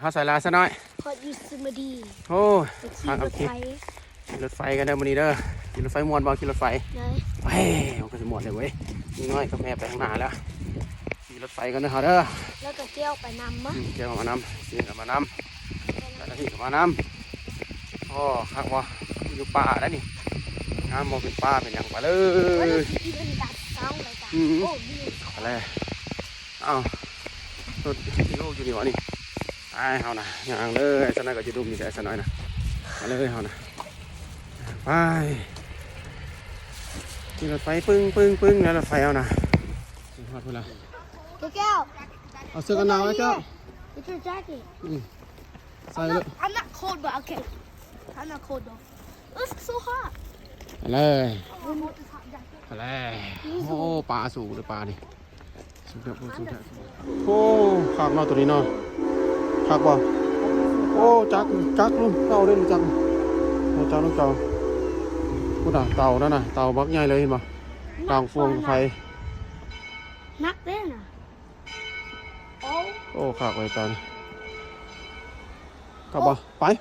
เฮาใส่ลาซะหน่อยพออยู่สมดีโอ้โอเคขี่รถไฟกันเด้อมื้อนี้เด้อขี่รถไฟม่วนบ่ขี่รถไฟเฮ้ยมันก็สิม่วนเด้อเว้ยนี่น้อยกับแม่ไปข้างหน้าแล้วขี่รถไฟกันเด้อเฮาเด้อแล้วก็เกี่ยวไปนำมั้งเกี่ยวมานำสิมานำแล้วที่มานำโอ้คักบ่อยู่ป่าแล้วนี่น้ำบ่เป็นป่าเป็นหยังไปเลยโอ้ดีอะไรเอ้ารถกิโลอยู่นี่วะนี่ไอ้เฮานะอย่างเลยสนอยก็จะดุมอยู่แต่สนอยนะมาเลยเฮานะไปขี่รถไฟปึ้งแล้วรถไฟเอานะฮอดพุ่นละแก้วเอาเสื้อกันหนาวไว้เจ้า It's your jacket ใส่เลย I'm not cold but okay I'm not cold though It's so hot ไปเลยไปเลยโอ้ปลาสูงเลยปลานี่สูงเถอะสูงเถอะโอ้ขากนอกตัวนี้เนาะขากบ่โอ้จักลุงเต่าเล่นจักเอาเจ้าลูกเต่าพูดอ่ะเต่านั่นน่ะเต่าบักใหญ่เลยเห็นป่ะกลางฟวงไฟนักเต้นอ่ะโอ้ขากเลยตอนกลับบ่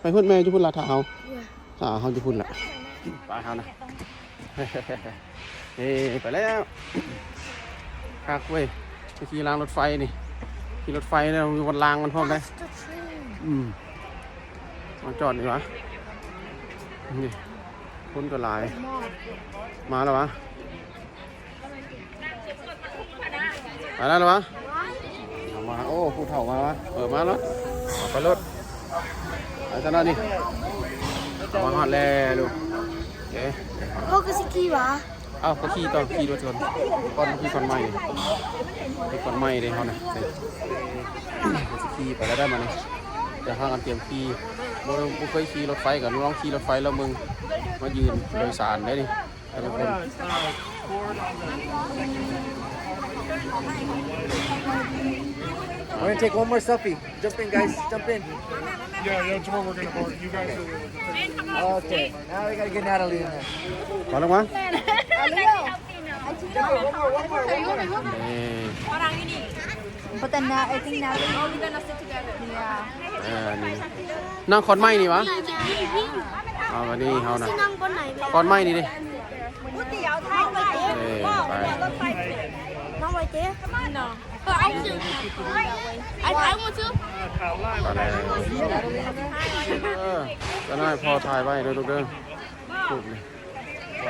ไปพุ่นแม่จะพุ่นละถ้าเอาจะพุ่นละไปเอานะเฮ้ไปแล้วขากเว้ยไปขี่รางรถไฟนี่ขี่รถไฟเนี่ยมีวันรางมันพร้อมได้มาจอดนี่วะนี่คนก็หลายมาแล้ววะไปแล้ววะมาโอ้ผู้เฒ่ามาวะมาแล้วไปรถไปกันแล้วนี่มาฮอดแล้วลูกโอเคโอ้ก็สิขี่วะเอ้าก็ขี่ต่อขี่รถชนก่อนขี่ก่อนใหม่ก่อนใหม่เลยเขาน่ะขี่ไปแล้วได้มาเนี่ยจะห้างกันเตรียมขี่มึงเคยขี่รถไฟกับน้องขี่รถไฟแล้วมึงมายืนโดยสารได้ดิทุกคนWe're gonna take one more selfie. Jump in, guys. Jump in. Yeah, that's what we're gonna board. You guys are Okay. Now we gotta get Natalie in there. พอแล้วมั้งBut then I think now we're gonna sit together. Yeah. นี่นั่งคอนไม้นี่วะเอามานี่เขานะคอนไม้นี่ดิไปน้องไว้เจ๊ No. I want to. I want to. อะไรจะได้พอถ่ายไว้เด้อลูกเด้อถูกเลยไ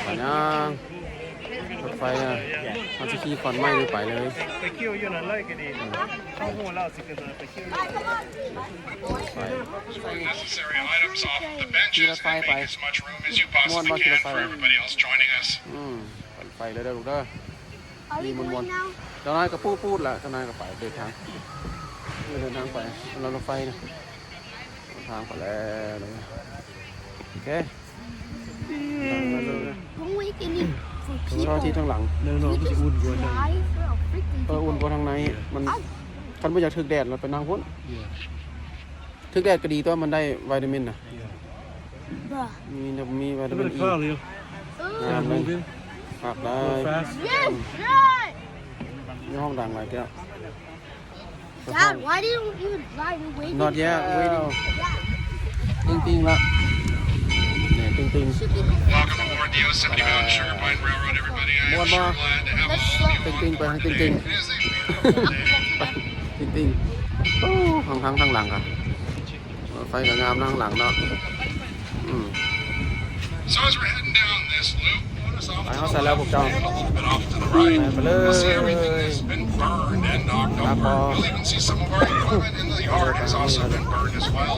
ปยังรถไฟอ่ะเขาจะขี่คอนไม้ไปเลยไปเที่ยวอยู่นั่นเลยก็ดีเข้าหัวเราสิกันไปเที่ยว Necessary items off the benches and make as much room as you possibly can for everybody else joining us. ไปเลยเด้อลูกเด้อมีมนๆเจ้านายก็พูดแหละเจ้านายก็ไปเดินทางไปเรารถไฟนะทางไปแล้วโอเครอที่ทางหลังอุ่นกว่าอุ่นกว่าทางในมันคันไม่อยากถึกแดดเราไปนั่งพ้นถึกแดดก็ดีตัวมันได้วิตามินนะมีวิตามินอีงามเลยขับได้มีห้องดังอะไรแก้ว Dad, why didn't you drive away? Not yet, waiting. Tingละเนี่ยting. Welcome aboard the Yosemite Mountain Sugar Pine Railroad, everybody. I am sure glad to have all of you tingไปting. It is a beautiful day. ting. โอ้ทางหลังอ่ะไฟก็งามทางหลังเนาะSo as we're heading down this loop, notice off to the left and a little bit off to the right. You'll see everything that's been burned and knocked over. You'll even see some of our equipment in the yard has also been burned as well.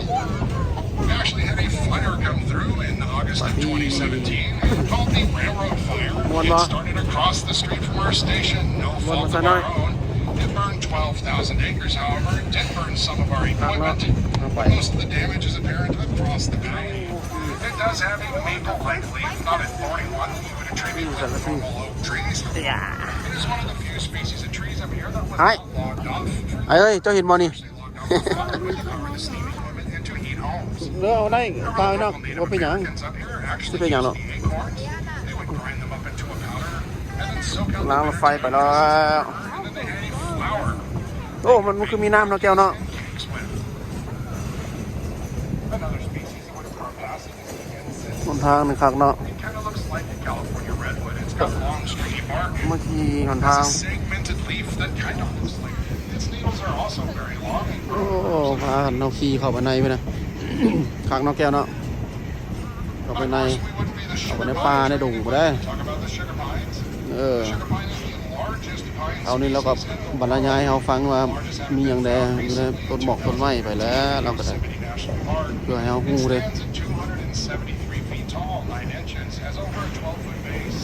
We actually had a fire come through in August of 2017 called the Railroad Fire. It started across the street from our station, no fault of our own. It burned 12,000 acres, however. It did burn some of our equipment. Most of the damage is apparent across the bay. It does have a maple-like leaf, not a thorny one that you would attribute to normal oak trees. It is one of the few species of trees up here that was not logged off. เอ้ยเจ้าเห็นบ่นี่ into heat homes. เออเอาได้ปลาเนาะว่าเป็นหยังสิเป็นหยังเนาะ acorns. They would grind them up into a powder and then soak out ล้างรถไฟไปแล้ว and then they had a flour โอ้มันคือมีน้ำเนาะแก้วเนาะ cakes with. Another species that would grow passing is the incense. หนทางนี่คักเนาะ It kind of looks like a California redwood. It's got long stringy bark. เมื่อกี้หนทาง It's a segmented leaf that kind of looks like its needles are also very long and โอ้พากันเอาขี่เข้าไปในไปนะ คักเนาะแก้วเนาะเข้าไปใน of course we wouldn't be the เข้าไป sugar ในป่า pines. ในดงบ่ได้ Talk about the sugar pines. เออ Sugar pine is the largest pine เอานี่เราก็บรรยายให้เฮาฟังว่ามีหยังแดอยู่ในต้นหมอกต้นไม้ไปแล้วเราก็ได้ Yosemite National Park. เพื่อให้เฮาฮู้ It เด้ stands at 273 feet tall, 9 inches, has over a 12-foot base.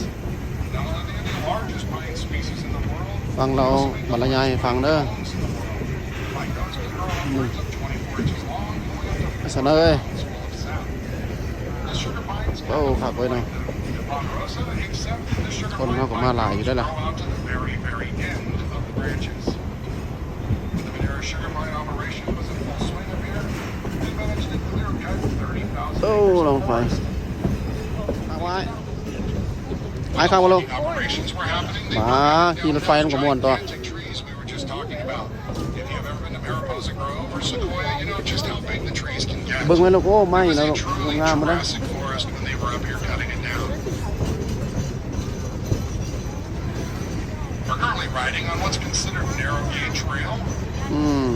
Not only are they the largest pine species in the world, ฟังเราบรรยายให้ฟังเด้อ homes in the world. Pine cones can grow upwards of 24 inches long, going up to เสนอเอ้ย miles full of sap. The sugar pines โอ้คักไว้เนาะ ponderosa, except the sugar คน pine เฮาก็มาหลายอยู่ได้อ grow ล่ะ out to the very, very end of the branches. When the Madera sugar pine operation was in full swing up here, they managed to clear cut 30,000 โอ้ acres ล of งไป forest. เอาไว้ไอ้ข้างบ่ลง Operations were happening. They มา were ขี่รถไฟมันก็ม่วนตัว gigantic trees we were just talking about. If you have ever been to Mariposa Grove or Sequoia, you know just how big the trees can get. เบิ่งไว้ลูกโอ้ไม่ It was แล้ว a ลูก truly งามๆบ่ได้ Jurassic forest when they were up here cutting it down. We're currently riding on what's considered narrow gauge rail. อืม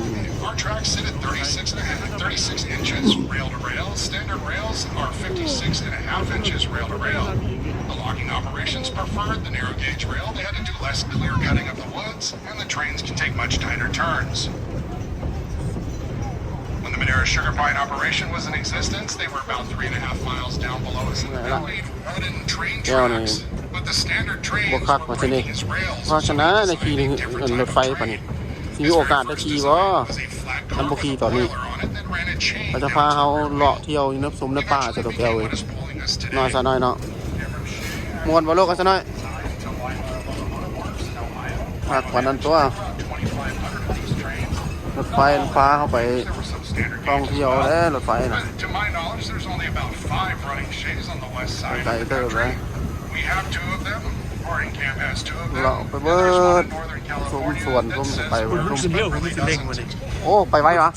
Our tracks sit at 36 inches rail to rail. Standard rails are 56.5 inches rail to rail. The logging operations preferred the narrow gauge rail. They had to do less clear cutting of the woods, and the trains can take much tighter turns. When the Madera sugar pine operation was in existence, they were about 3.5 miles down below us in the valley, wooden train tracks. But the standard บ่ trains คัก were ว่าซี่นี่ breaking as rails. เพราะฉะนั้นในขี่รถไฟปานนี้สิมีโอกาสได้ขี่บ่ มันบ่ขี่ตอนนี้เราจะพาเฮาเลาะเที่ยวอยู่ในสมในป่าจะดอกแก้วเว้ยน้อยซะน้อยเนาะม่วนบ่ลูกกันซะน้อยคักกว่านั้นตัวรถไฟฟ้าเข้าไปท่องเที่ยวแล้วรถไฟน่ะ To my knowledge, there's only about 5 running shays on the west side ไกล of the เติบเล country. ย We have 2 of them. Boarding Camp has 2 of them. เลาะไป And เบิ there's ด one in Northern สม California ส่วน that สม sits ไป where เบิด Bruce Lee doesn't. โอ้ไปไว้เหรอ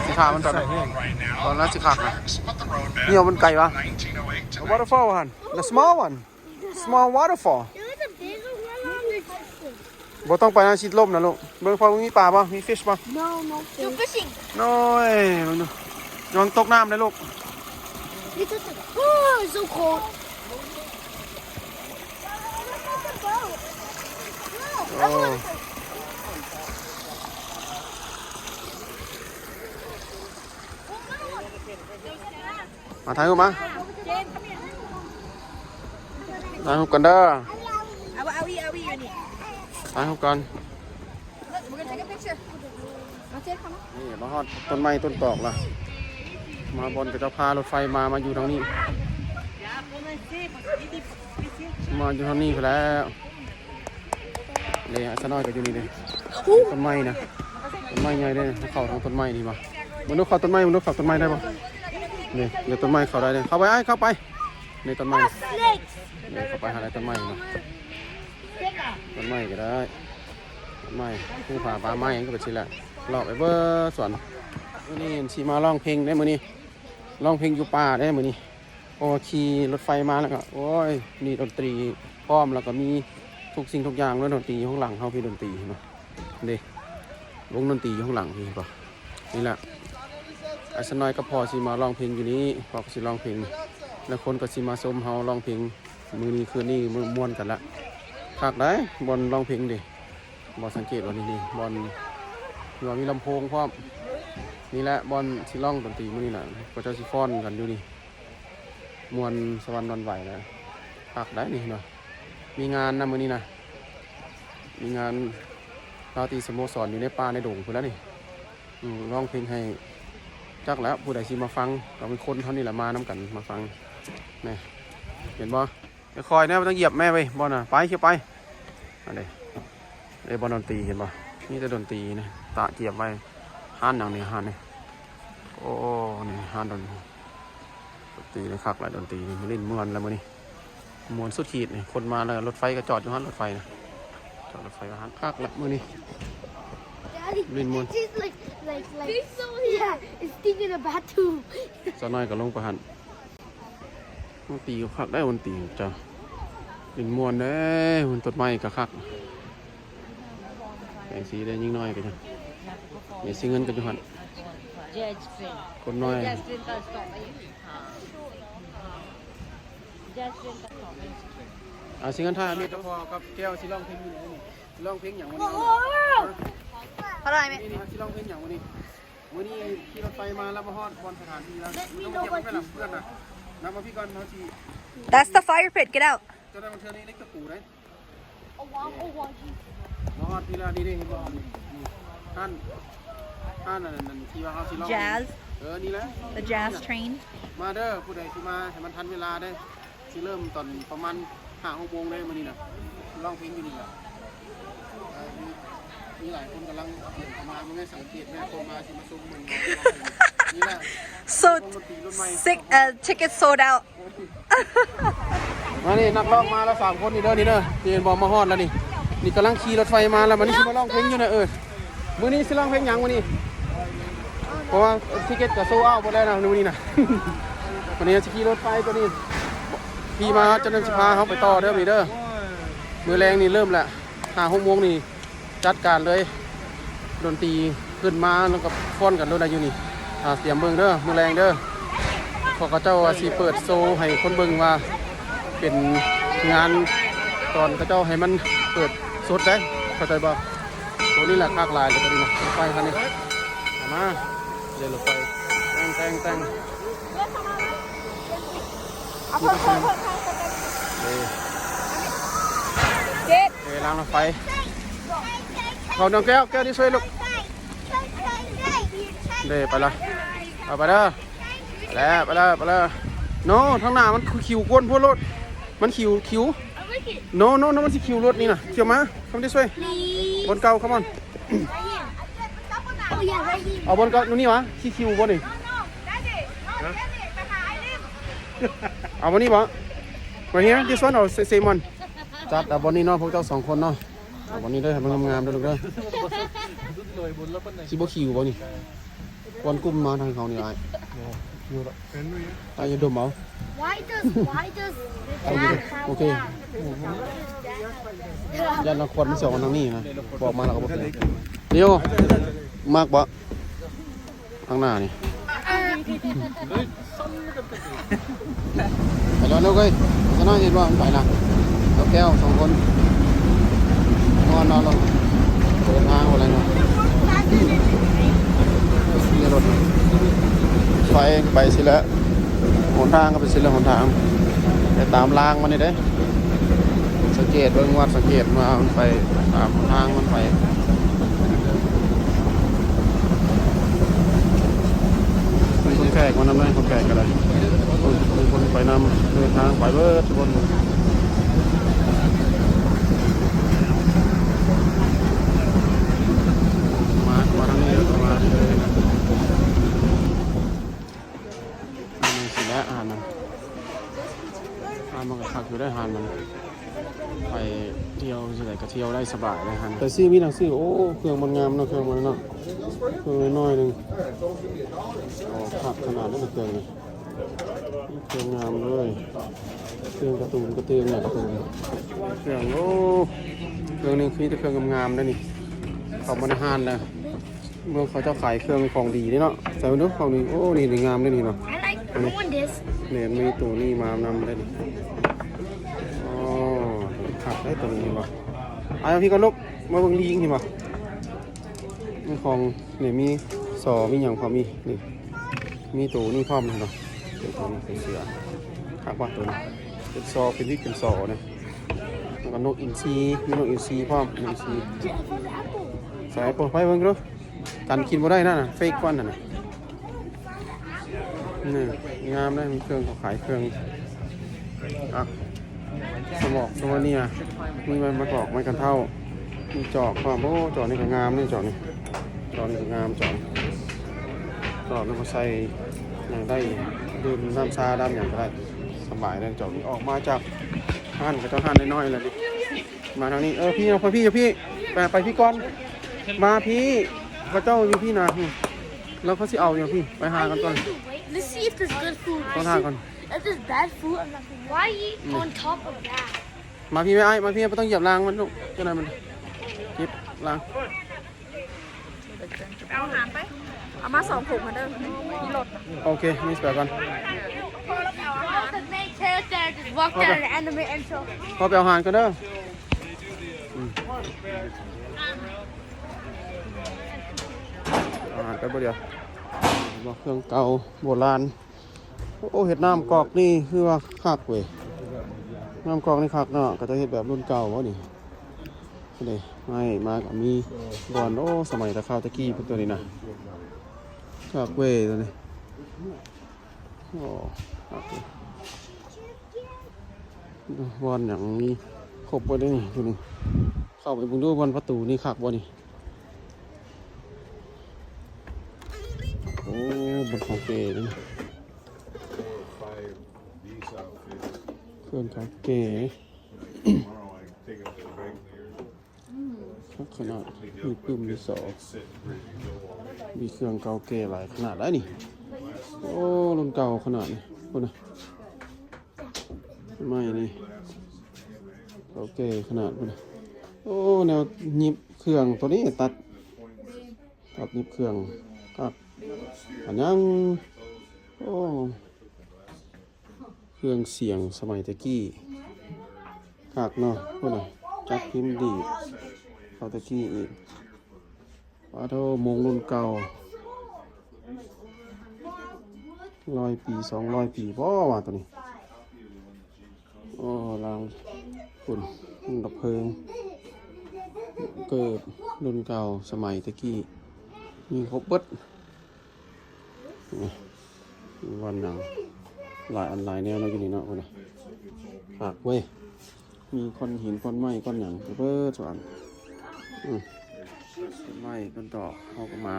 สิขามันตอนไหน Right now, Well, that's on a the cock. tracks, but the road bed เนี่ยมันไกลวะ 1908 to waterfall one the small one small waterfall There's a bigger one on the บ่ต้องไปนะชิดลมนะลูกเบิ่งพอมีปลาบ่มี fish บ่ No, no. You're fishing. น้อยมึงดูระวังตกน้ำนะลูก It's just oh, it's so cold. โอ้มาถ่ายรูปมาถ่ายรูปกันเด้อ Are we in it? ถ่ายรูปกัน We're gonna take a picture. That's it, come on. นี่มาฮอดต้นไม้ต้นตอกล่ะมาบนกับเจ้าพารถไฟมาอยู่ทางนี้มาอยู่ทางนี้ไปแล้วเลยซะน้อยก็อยู่นี่เลยต้นไม้นะต้นไม้ใหญ่เลยเข้าทางต้นไม้ดีป่ะมนุษย์เข้าต้นไม้ได้ป่ะนี่เดี๋ยวต้นไม้เข้าได้เลยเข้าไปเข้าไปในต้นไม้ Snakes. เดี๋ยวเข้าไปหาอะไรต้นไม้เนาะต้นไม้ก็ได้ต้นไม้ผู้ผ่าป่าไม้ก็ไปสิละเลาะไปเบอร์สวนมื้อนี้สิมาร้องเพลงได้มื้อนี้ร้องเพลงอยู่ป่าได้มื้อนี้โอ้ขี่รถไฟมาแล้วก็โอ้ยมีดนตรีพร้อมแล้วก็มีทุกสิ่งทุกอย่างแล้วดนตรีอยู่ข้างหลังเฮาพี่ดนตรีเนาะเด้วงดนตรีอยู่ข้างหลังพี่ป่ะนี่แหละไอ้สน้อยก็พอสิมาร้องเพลงอยู่นี้พอก็สิร้องเพลงแล้วคนก็สิมาชมเฮาร้องเพลงมื้อนี้คืนนี้ม่วนกันละคักได้บอนร้องเพลงดิบ่สังเกตว่านี่บอนว่ามีลำโพงพร้อมนี่แหละบอนสิร้องดนตรีมื้อนี้น่ะก็จะสิฟ้อนกันอยู่นี่ม่วนสวรรค์วันไหวแล้วคักได้นี่เนาะมีงานนะมื้อนี้นะมีงานราตรีสโมสรอยู่ในป่าในดงพุ่นแล้วนี่ร้องเพลงให้จักแล้วผู้ใดสิมาฟังก็เป็นคนเท่านี้แหละมานํกันมาฟังนี่เห็นบ่คอยแน่บ่ต้องเหยียบแม่ไปบ่น่ะไปเขียวไปอันนี้ได้บ่ดนตรีเห็นบ่มีแต่ดนตรีนี่ตะเกียบไว้ห้านหยังนี่ห้านนี่โอ้นี่ห้านดนตรี ตีในคักละดนตรีมาเล่นมวนแล้วมื้อนี้มวนสุดขีดนี่คนมาแล้วรถไฟก็จอดอยู่หันรถไฟนะจอดรถไฟหันคักละมื้อนี้ Daddy, Green moon. it's just like yeah, it's thinking about too. ซะน้อยก็ลงไปหันมันตีก็คักได้วันตีจ้ะเล่นมวนเด้มันต้นไม้ก็คักแสงสีได้ยิ่งน้อยก็จ้ะมีสิเงินก็อยู่หันคนน้อย สิเงินท่ามีตะพอกับแก้วสิร้องเพลงอยู่นี่สิร้องเพลงอย่างวันนี้ อะไรไหม นี่สิร้องเพลงอย่างวันนี้วันนี้ขี่รถไฟมาแล้วมาฮอดบอลสถานที่แล้วต้องเก็บไว้ไปหลับเพื่อนนะนำมาพี่ก่อนเขาสิ That's the fire pit. Get out. จะได้มาเชิญนี่เล็กตะปูได้ โอ้ว้าวโอ้ว้าว มาฮอดพี่แล้วนี่ได้เห็นบ่นี่ท่านนั่นที่ว่าเขาสิร้อง Jazz. นี่แหละ The jazz train. มาเด้อผู้ใดที่มาให้มันทันเวลาได้สิเริ่มตอนประมาณ5-6 โมงได้มื้อนี้น่ะร้องเพลงอยู่นี่ล่ะมีหลายคนกำลังเข้ามาไม่สังเกตแม่คนมาสิมาซุ่มมันนี่แหละ So sick. Tickets sold out. มานี่นักร้องมาแล้ว3 คนนี่เด้อนี่เด้อที่เห็นบ่มาฮอดแล้วนี่นี่กำลังขี่รถไฟมาแล้วมันนี่สิมาร้องเพลงอยู่นะมื้อนี้สิร้องเพลงหยังมื้อนี้เพราะว่าทิเก็ตก็โซลด์เอาท์หมดแล้วนะมื้อนี้นะ วันนี้สิขี่รถไฟตัวนี้พี่มาจะนำสิพาเขาไปต่อเด้อนี่เด้อมื้อแรงนี่เริ่มแล้ว5-6 โมงนี่จัดการเลยดนตรีขึ้นมาแล้วก็ฟ้อนกันด้วยนะอยู่นี่เตรียมเบิ่งเด้อมื้อแรงเด้อพวกเขาเจ้าว่าสิเปิดโชว์ให้คนเบิ่งว่าเป็นงานตอนเขาเจ้าให้มันเปิดสดได้เข้าใจบ่ตัวนี้แหละคากลายเลยตัวนี้นะรถไฟคันนี้มาเดี๋ยวรถไฟแต่งเอาเพิ่ม เด็ดล้างรถไฟเขาน้องแก้วนี่ช่วยลูกเด้ไปละเอาไปเด้อไปแล้วโน่ทางหน้ามันคิวก้นพวกรถมันคิวโน่มันสิคิวรถนี่นะเที่ยวมาคำที่ช่วยบนเก่าcome on เอาบนเก่านี่วะคิวบนนี่เอาวันนี้บ่มาเฮีย this one or same one จัดเอาบนนี้เนาะพวกเจ้า2 คนเนาะเอาบนนี้เด้อให้มันงามๆเด้อลูกเด้อสิบ่คิวบ่นี่คนกลุ่มมาทางเขานี่อ้ายตายดมเอา Why does โอเคยันละคนมันสองทางนี้นะบอกมาแล้วก็บอกเดี๋ยวมากบ่ทางหน้านี่ไปแล้วลูกเอ้ยจะน่าเห็นว่ามันไปนะกับแก้ว2 คนนอนลงเดินทางอะไรเนาะนี่รถไฟไปสิแล้วหนทางก็ไปสิแล้วหนทางแต่ตามรางมันนี่เด้สังเกตเบิ่งวัดสังเกตมามันไปตามทางมันไปคนแขกมานำเลยคนแขกกันเลยคนไปนำเดินทางไปเบิดทุกคนมาทางนี้มาเลยนี่สิแล้วอาหารมันก็คักอยู่ได้อาหารมันไปเที่ยวที่ไหนก็เที่ยวได้สบายเลยฮะแต่ซี่มีหนังซี่โอ้เครื่องมันงามเนาะเครื่องมันเนาะเครื่องน้อยนึงโอ้ขับขนาดนั้นเครื่องนี่เครื่องงามเลยเครื่องการ์ตูนกระเตือนเนี่ยการ์ตูนเครื่องโอ้เครื่องนึงคือแต่เครื่องงามๆได้นี่เขามาในห้างนะเมื่อเขาจะขายเครื่องของดีนี่เนาะใส่มาดูของดีโอ้นี่งามได้นี่เนาะ I want this เนี่ยมีตัวนี้มานำได้นี่อ๋อขับได้ตัวนี้ป่ะเอาพี่ก็ลุกมาเบิ่งลิงเห็นป่ะมีของเนี่ยมีสอมีอย่างพอมีนี่มีตัวนี้พร้อมเห็นป่ะตัวนี้เป็นเสือขับว่าตัวนี้เป็นซอเป็นวิกเป็นซอเนี่ยแล้วก็นกอินทรีมีนกอินทรีพร้อมนกอินทรีใส่ปลดไฟเบิ่งดูกันกินบ่ได้นั่นน่ะเฟกก้อนนั่นน่ะนี่งามเลยมีเครื่องเขาขายเครื่องสมอกสมเนี่ยมีมันมาตอกไม้กันเท่ามีจอกความโอ้จอกนี่ก็งามนี่จอกนี่ก็งามจอกนี่มาใส่อย่างได้ ดื่มน้ำชาดำอย่างก็ได้สบายเรื่องจบนี้ออกมาจากห้านกับเจ้าห้านน้อยๆแล้วดิมาทางนี้พี่เอาพี่ไปพี่ก่อนมาพี่พระเจ้าอยู่พี่นะแล้วเขาสิเอาอยู่พี่ไปหากันก่อน Let's see if there's good food. ต้องหาก่อน If there's bad food, I'm not gonna. Why eat on top of that? มาพี่ไม่ไอ้มาพี่ไม่ต้องเหยียบรางมันลูกเจ้านายมันเก็บราง เอาอาหารไป เอามา2 ถุงมาเด้อมีรถ โอเคมีสเปรย์ก่อน The main character just walked out of the anime intro. พอไปเอาอาหารกันเด้ออาหารไปบ่เดียวบอกเครื่องเก่าโบราณโอ้เห็ดน้ำกอกนี่คือว่าคักเว้ยน้ำกอกนี่คักเนาะก็จะเห็ดแบบรุ่นเก่าวะนี่เลยไม่มากับมีบอลโอ้สมัยตะข้าวตะกี้พวกตัวนี้นะคักเว้ยตัวนี้โอ้คักเว้ยบอลอย่างนี้ครบบ่ได้นี่ตัวนี้เข้าไปบุญดูบอลประตูนี่คักบ่นี่โอ้บอลของเก๋นี่เครื่องของเก๋ขนาดมีปื้มมีสองมีเครื่องเก่าเก๋หลายขนาดได้นี่โอ้รุ่นเก่าขนาดนี้คนนะไม่นี่เก่าเก๋ขนาดคนนะโอ้แนวหยิบเครื่องตัวนี้ตัดหยิบเครื่องครับอันยังโอ้เครื่องเสียงสมัยตะกี้คักเนาะคนน่ะจักพิมพ์ดีเขาตะกี้อีกว่าเท่ามงรุ่นเก่า100 ปี200 ปีบ่ว่าตัวนี้โอ้ลางฝุ่นดับเพลิงเกิดรุ่นเก่าสมัยตะกี้มีครบเบิดวันหนังหลายอันหลายแนวเนาะอยู่นี่เนาะคนน่ะฝากเว้ยมีก้อนหินก้อนไม้ก้อนหยังเบิดสวนก้อนไม้ก้อนดอกเข้าก็มา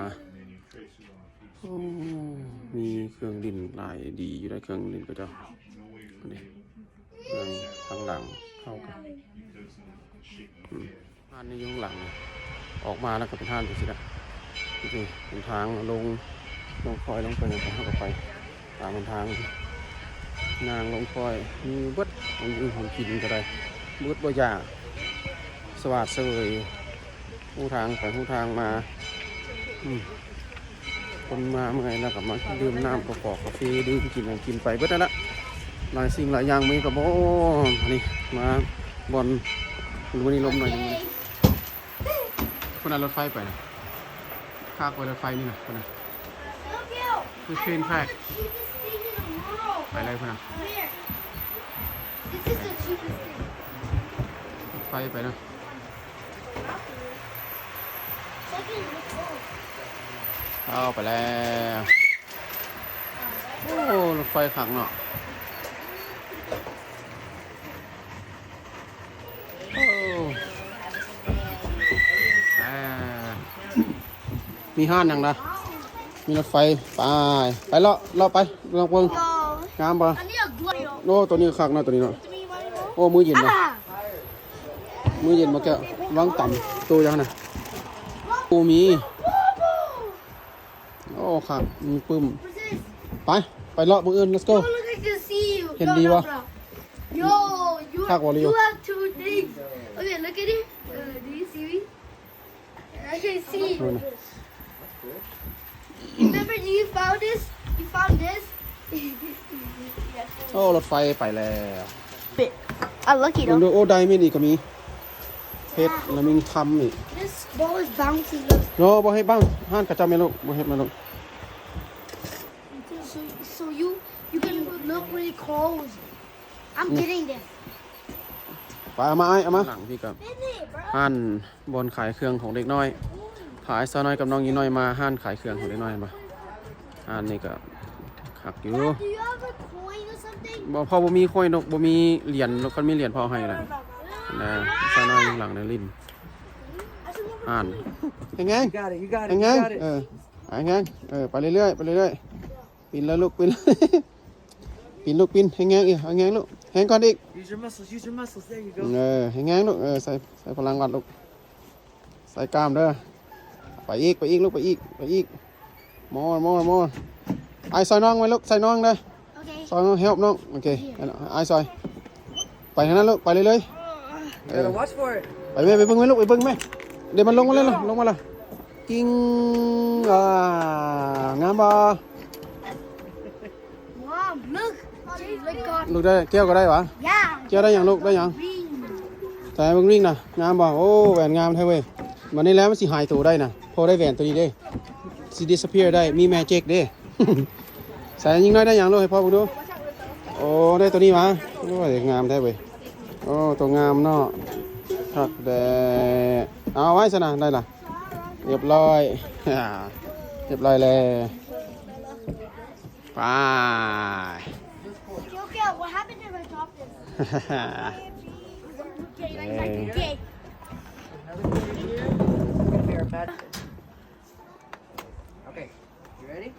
มีเครื่องดินหลายดีอยู่ได้เครื่องดินก็เจ้านี่เครื่องทางหลังเข้ากันท่านนี่ยุ่งหลังออกมาแล้วก็เป็นท่านดูสินะนี่เป็นทางลงคอยลงไปลงไปตามทางนางลงคอยมีเบิดมันอยู่ของกินก็ได้เบิดบ่ยากสวัสดิ์เสวยผู้ทางไปผู้ทางมาคนมาเมื่อไงแล้วกับมาดื่มน้ำกระป๋องกาแฟดื่มกินไปเบิดนั่นละหลายสิ่งหลายอย่างมีกับโอ้นี่มาบอลวันนี้ลมหน่อยนึงคนนั้นรถไฟไปนะข้ากไปรถไฟนี่นะคนนั้นคือเทรนแทร็กไปเลยคนนั้น This is the cheapest thing. รถไฟไปนะ Second, let's go. เข้าไปแล้วโอ้รถไฟขังเนาะโอ้มีห้านยังนะมีรถไฟไปเลาะไปลองเบิ่ง No. งามปะ I need a glow. โอ้ตัวนี้คักเนาะตัวนี้เนาะโอ้มือเย็นเนาะ Ah. มือเย็นมาแกวางต่ำตัวยังนะปูมีโอ้ครับมีปึ้มไปเลาะมืออื่น let's go Oh, look, I can see you. Can No, be no, what? bro. Yo, Как волю? you have 2 things. Okay, look at it. Do you see me? I can see. นู่นน่ะ Remember, you found this? You found this? โอ้รถไฟไปแล้ว I'm lucky ลองดูโอ้ไดเมนอีกก็มีเพชรแล้วมีทำอีก This ball is bouncing. Look. โอ้บ่ให้บ้างห้านกระจำไม่ลูกบ่เฮ็ดมาลูก So you can look really close. I'm getting this. ไปเอามาหลังพี่กับห้านบนขายเครื่องของเด็กน้อยขายซาน้อยกับน้องยีน้อยมาห้านขายเครื่องของเด็กน้อยมาห้านนี่ก็ขักอยู่ Do you have a coin or something? บ่พอบ่มีค่อยนกบ่มีเหรียญนกคนมีเหรียญพอให้แล้วนะซาน้อยหลังในลิ้นห้านยังไง You got it. You got it. ยัง You ไง got it. ยังไงไปเรื่อยๆปีนแล้วลูกปีน ปีนลูกปีนให้แงงอีกให้แงงลูกแฮงก่อนอีก Use your muscles. Use your muscles. There you go. ให้แงงลูกใส่พลังก่อนลูกใส่กล้ามเด้อไปอีกลูกไปอีกมอไอ้ซอยน้องไว้ลูกใส่น้องเด้อ Okay. ซอยน้องเฮลป์น้องโอเคไอ้ซอยไปทางนั้นลูกไปเลย You gotta watch for it. ไปแม่ไปเบิ่งแม่ลูกไปเบิ่งแม่เดี๋ยวมันลงมาเลยลงมาละกิ้งงามบ่ Mom, look. Look God. ลูกได้แก้วก็ได้หวะ Yeah. แก้วได้ยังลูกได้ยัง Ring. แต่เบิ่งวิ่งนะงามบ่โอ้แหวนงามแท้เว้ยวันนี้แล้วมันสิหายตัวได้นะพอได้แหวนตัวนี้เด้สิ disappear ได้มีแมจิกเด้ ใส่ยิงน้อยได้ยังลูกให้พ่อดูโอ้ได้ตัวนี้มาโอ้ยงามแท้เว้ยโอ้ตัวงามเนาะคักแดเอาไว้ซะนะได้ล่ะเรียบร้อย เรียบร้อยแล้วไป Okay, what happened if I dropped this? Okay. Here, Pat. Okay. You ready?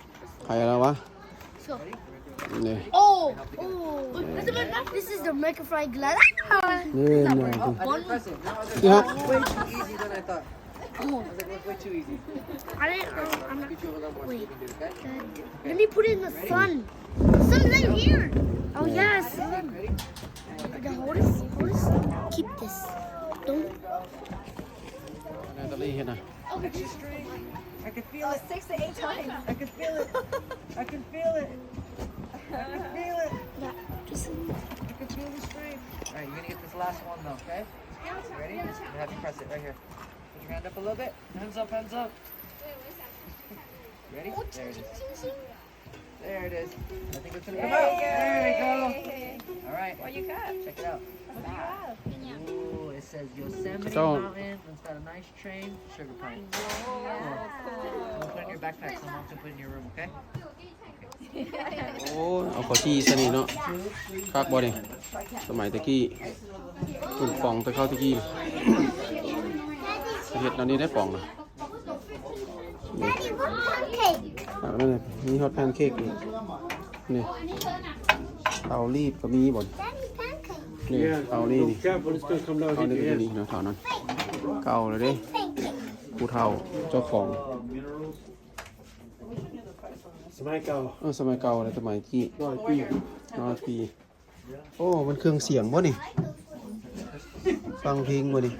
ใครแล้ววะ So. นี่ Oh. This is the microfry glass. นี่นะ I didn't press it. No, I was นี่ฮะ like, way too easy than I thought. I was like, that's way too easy. I didn't. I'm not. Get you a little more so you can do it, okay? Let me put it in the sun. The sun's right here. Oh yes. Ready? Hold this. Keep this. Don't. นาตาลีเห็นนะ Extra string. I can feel it. 6 to 8 times. I can feel it. I can feel it. I can feel it. Yeah. Just. I can feel the string. All right, you're gonna get this last one though, okay? Ready? You have to press it right here. Put your hand up a little bit. Hands up, hands up. Ready? There it is. There it is. I think it's gonna come out. There we go. All right. What you got? Check it out. Ooh, it says Yosemite Mountain. It's got a nice train. Sugar pine. Cool. Don't put it in your backpack. Someone can put it in your room, okay? โอ้เอาขอจี้ซะนี่เนาะคักบ่นี่สมัยตะกี้ปุ่นป่องตะเข้าตะกี้ เฮ็ดอันนี้ได้ป่องนะนี่ Pancake. นั่นน่ะมีฮอตแพนเค้กนี่นี่เตารีดก็มีบ่น Daddy pancake. นี่เตารีดนี่ Careful, it's going to come down เตา hit นี่ your ก็ head. นี่เนาะเท่านั้นเก่าเลยเด้ผู้เฒ่าเจ้าของ สมัยเก่า สมัยเก่าเลยสมัยกี้ 100 ปี 100 ปีโอ้มันเครื่องเสียงบ่นี่ฟังเพลงบ่นี่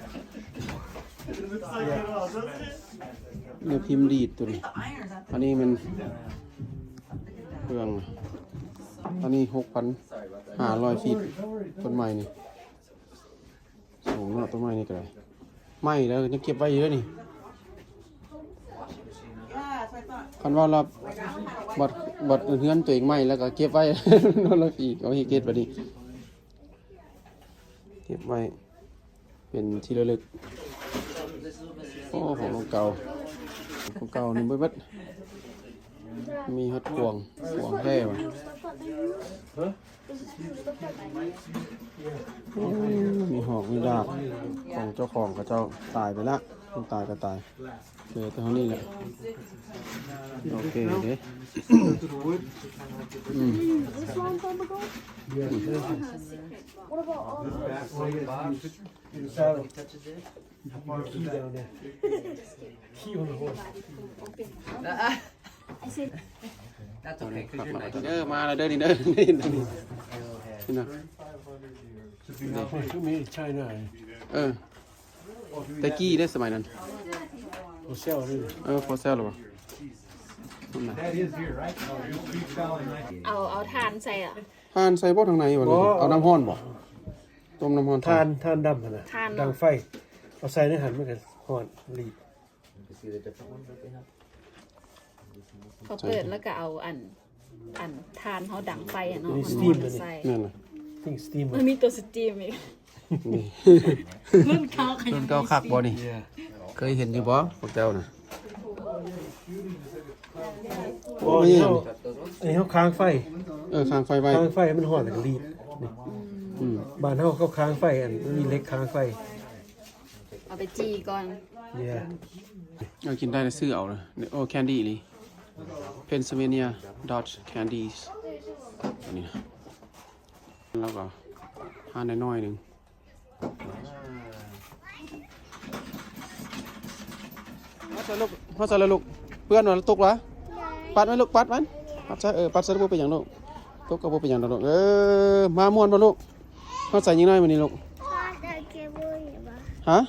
เนี่ยพิมพ์ดีดตัวนี้อันนี้มันเครื่องอันนี้ 6,500 ฟีตต้นไม้นี่สูงเนาะต้นไม้นี่ก็ได้ไม้แล้วยังเก็บไว้เยอะนี่คันว่าเราบัดเฮือนตัวเองไม้แล้วก็เก็บไว้ นอนละปีเอาให้เก็บบัดนี้เก็บไว้เป็นที่ระลึกโอ้ของเก่านี่เบิดมีฮอดพวงแท้ว่ะมีหอกมีดาบของเจ้าของกับเจ้าตายไปละต้องตายก็ตายเหลือแต่เท่านี้แหละโอเคเด้Key on the horse. That's okay, because you're nice. มาแล้วเด้อนี่เด้อนี่นะ Too many China. ตะกี้ได้สมัยนั้น We'll sell it. ฟอสเซลหรอวะนั่นน่ะ เอาทานใส่อ่ะ ทานใส่บ่ทางไหนวะนี่เอาน้ำร้อนบ่ต้มน้ำร้อน ทานดำขนาดดังไฟเอาใส่ในหันมันก็ห่อนรีบ เขาเปิดแล้วก็เอาอันทานเขาดังไฟอ่ะเนาะ มีสตีมเลย ใส่ นั่นน่ะ think steam มันมีตัวสตรีมอีก นี่ รุ่นเขา รุ่นเก่าคักบ่นี่เคยเห็นอยู่บ่พวกเจ้าน่ะ โอ้ยอันนี้เขาค้างไฟ ค้างไฟไว้ ค้างไฟมันห่อนแล้วก็รีบนี่บ้านเขาค้างไฟอันมันมีเล็กค้างไฟ เอาไปจีก่อน yeah เอากินได้แล้วซื้อเอานะโอ้แคนดี้อีหลี Pennsylvania Dodge Candies อันนี้นะ แล้วก็ทานน้อยๆหนึ่งมาใส่เลยลูกเพื่อนว่าตกเหรอปัดไหมลูกปัดมันปัดใช่ปัดใส่ลูกไปอย่างลูกตกก็บ่เป็นอย่างลูกมาม่วนบ่ลูกมาใส่ยิงน้อยมันนี่ลูกฮะ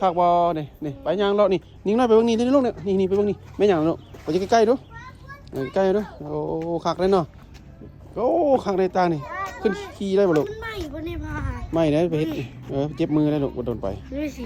ข้าวบอนี่ไปย่างเลาะนี่นิ่งน้อยไปเบิ่งนี่นี่ลูกเนี่ยนี่ไปเบิ่งนี่แม่ย่างลูกไปจะใกล้ๆดูใกล้ดูโอ้คักเลยเนาะโอ้คักในตานี่ขึ้นขี่ได้บ่ลูก ไม่บนในพา ไม่ได้ไปเฮ็ดเจ็บมือได้ลูกบ่โดนไป ดูสิ